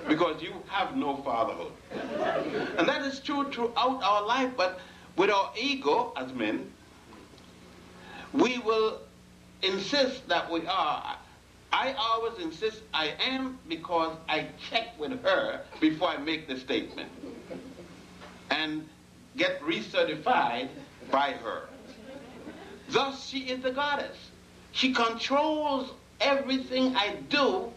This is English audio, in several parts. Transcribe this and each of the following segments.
because you have no fatherhood. And that is true throughout our life, but with our ego as men, we will insist that we are. I always insist I am because I check with her before I make the statement and get recertified by her. Thus, she is the goddess. She controls everything I do,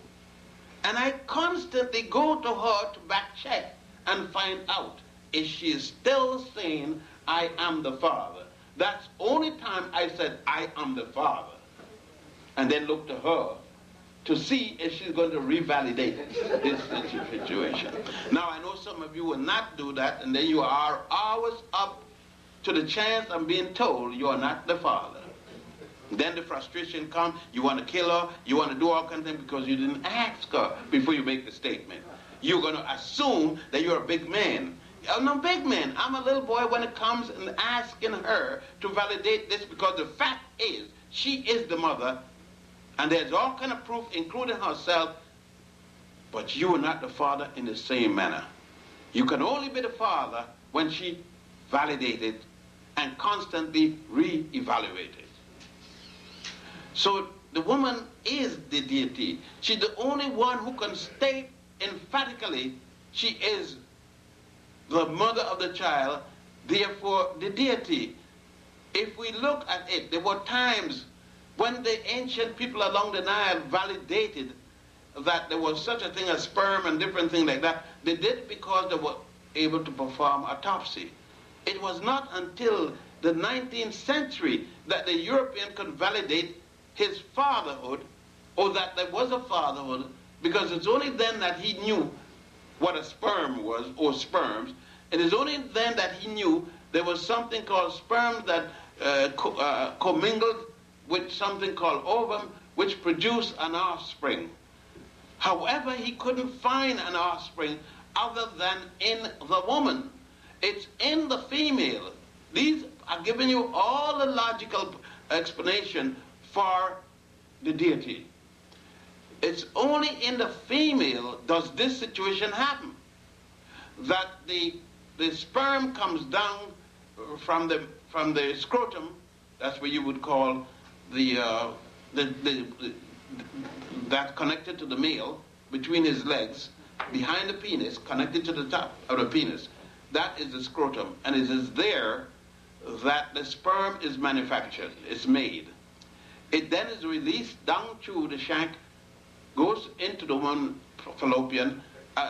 and I constantly go to her to back check and find out if she is still saying, I am the father. That's only time I said, I am the father. And then look to her to see if she's going to revalidate this situation. Now, I know some of you will not do that, and then you are always up to the chance of being told you are not the father. Then the frustration comes, you want to kill her, you want to do all kinds of things because you didn't ask her before you make the statement. You're going to assume that you're a big man. I'm no big man. I'm a little boy when it comes and asking her to validate this, because the fact is, she is the mother, and there's all kind of proof, including herself, but you are not the father in the same manner. You can only be the father when she validated and constantly re-evaluated. So the woman is the deity. She's the only one who can state emphatically she is the mother of the child, therefore the deity. If we look at it, there were times when the ancient people along the Nile validated that there was such a thing as sperm and different things like that. They did it because they were able to perform autopsy. It was not until the 19th century that the European could validate his fatherhood, or that there was a fatherhood, because it's only then that he knew what a sperm was, or sperms. It is only then that he knew there was something called sperm that commingled with something called ovum, which produced an offspring. However, he couldn't find an offspring other than in the woman. It's in the female. These are giving you all the logical explanation for the deity. It's only in the female does this situation happen, that the sperm comes down from the scrotum. That's what you would call that connected to the male, between his legs, behind the penis, connected to the top of the penis. That is the scrotum, and it is there that the sperm is manufactured, it's made. It then is released down through the shank, goes into the one fallopian,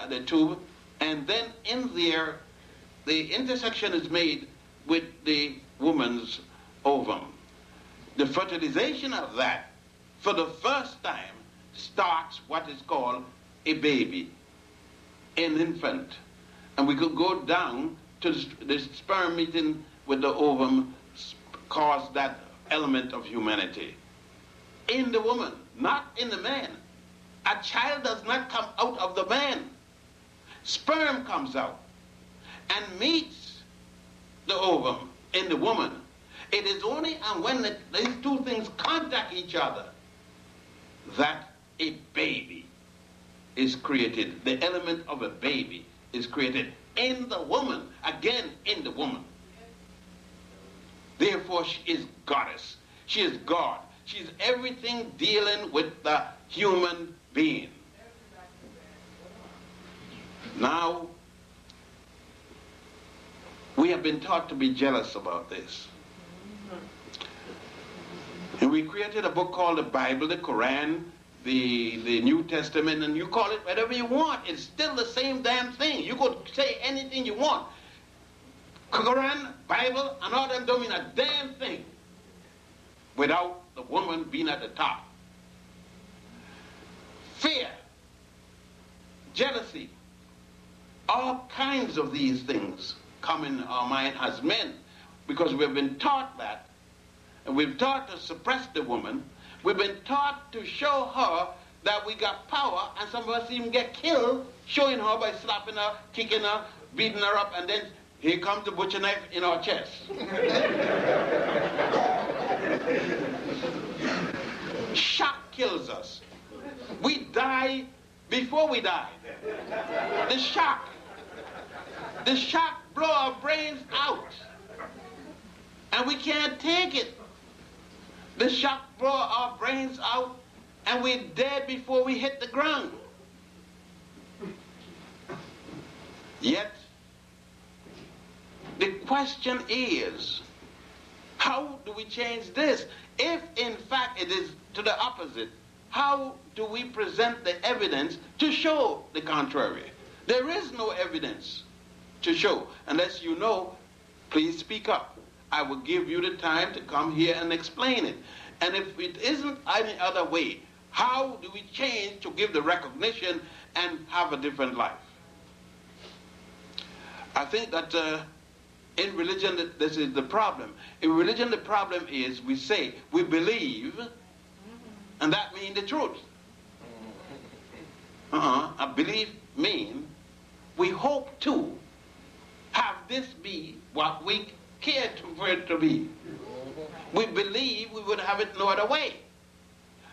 the tube, and then in there, the intersection is made with the woman's ovum. The fertilization of that, for the first time, starts what is called a baby, an infant. And we could go down to the sperm meeting with the ovum, cause that element of humanity. In the woman, not in the man. A child does not come out of the man. Sperm comes out and meets the ovum in the woman. It is only when these two things contact each other that a baby is created. The element of a baby is created in the woman, again in the woman. Therefore, she is goddess. She is God. She's everything dealing with the human being. Now, we have been taught to be jealous about this. And we created a book called the Bible, the Quran, the New Testament, and you call it whatever you want. It's still the same damn thing. You could say anything you want. Quran, Bible, and all them don't mean a damn thing without the woman being at the top. Fear, jealousy, all kinds of these things come in our mind as men, because we've been taught that, and we've taught to suppress the woman. We've been taught to show her that we got power, and some of us even get killed showing her by slapping her, kicking her, beating her up, and then here comes the butcher knife in our chest. Shock kills us. We die before we died. The shock blow our brains out. And we can't take it. The shock blow our brains out, and we're dead before we hit the ground. Yet, the question is, how do we change this? If, in fact, it is to the opposite, how do we present the evidence to show the contrary? There is no evidence to show. Unless you know, please speak up. I will give you the time to come here and explain it. And if it isn't any other way, how do we change to give the recognition and have a different life? I think that in religion, this is the problem. In religion, the problem is we say we believe, and that means the truth. A belief means we hope to have this be what we care for it to be. We believe we would have it no other way.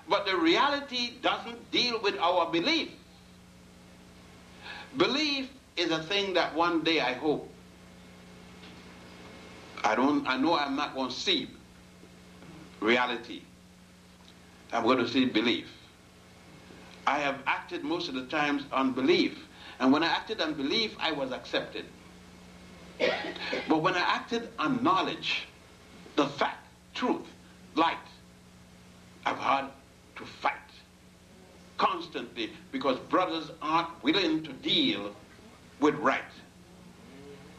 But the reality doesn't deal with our belief. Belief is a thing that one day I hope. I know I'm not going to see reality. I'm going to see belief. I have acted most of the times on belief. And when I acted on belief, I was accepted. But when I acted on knowledge, the fact, truth, light, I've had to fight constantly because brothers aren't willing to deal with right.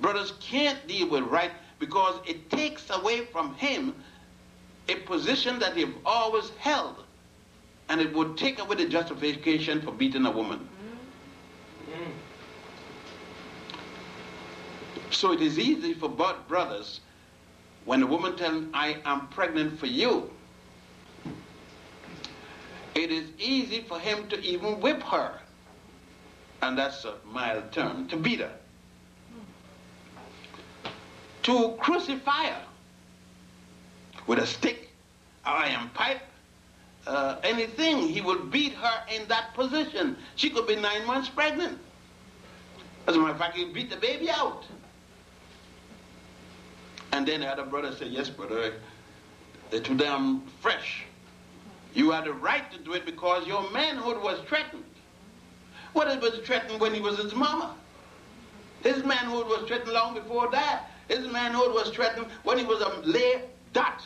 Brothers can't deal with right because it takes away from him a position that he's always held, and it would take away the justification for beating a woman. So it is easy for both brothers, when a woman tells him, I am pregnant for you, it is easy for him to even whip her. And that's a mild term, to beat her. To crucify her with a stick, iron pipe, anything. He will beat her in that position. She could be 9 months pregnant. As a matter of fact, he'll beat the baby out. And then the other brother said, yes, brother, they're too damn fresh. You had the right to do it because your manhood was threatened. What it was threatened when he was his mama? His manhood was threatened long before that. His manhood was threatened when he was a lay dot.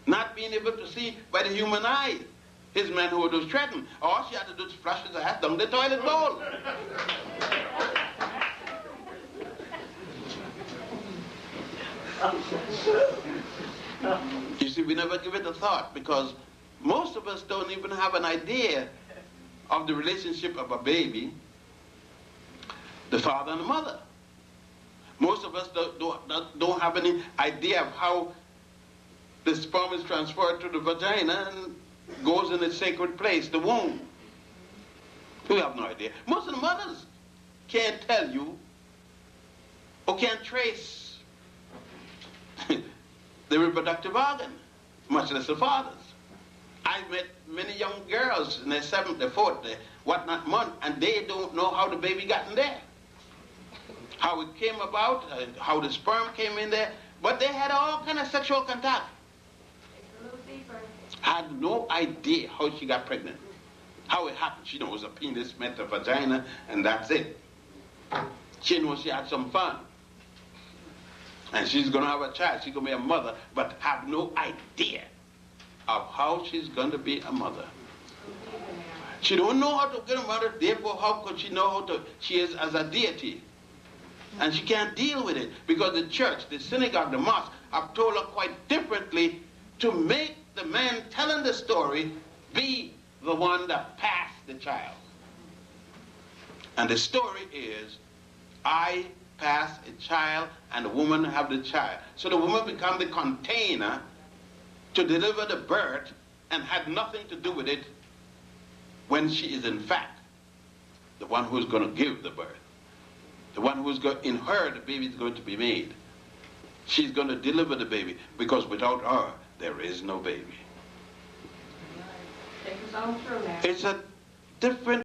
Not being able to see by the human eye. His manhood was threatened. All she had to do was flush his ass down the toilet bowl. You see, we never give it a thought because most of us don't even have an idea of the relationship of a baby, the father and the mother. Most of us don't have any idea of how the sperm is transferred to the vagina and goes in its sacred place, the womb. We have no idea. Most of the mothers can't tell you or can't trace the reproductive organ, much less the fathers. I've met many young girls in their 7th, their 4th, their whatnot month, and they don't know how the baby got in there. How it came about, how the sperm came in there, but they had all kind of sexual contact. It's a little deeper. Had no idea how she got pregnant. How it happened. She knows a penis met a vagina, and that's it. She knows she had some fun. And she's going to have a child. She's going to be a mother, but have no idea of how she's going to be a mother. She don't know how to get a mother, therefore how could she know how to, she is as a deity. And she can't deal with it because the church, the synagogue, the mosque have told her quite differently to make the man telling the story be the one that passed the child. And the story is, I pass a child and the woman have the child. So the woman become the container to deliver the birth and had nothing to do with it when she is in fact the one who is going to give the birth. The one who is going, in her the baby is going to be made. She's going to deliver the baby because without her there is no baby. Take us on through now. It's a different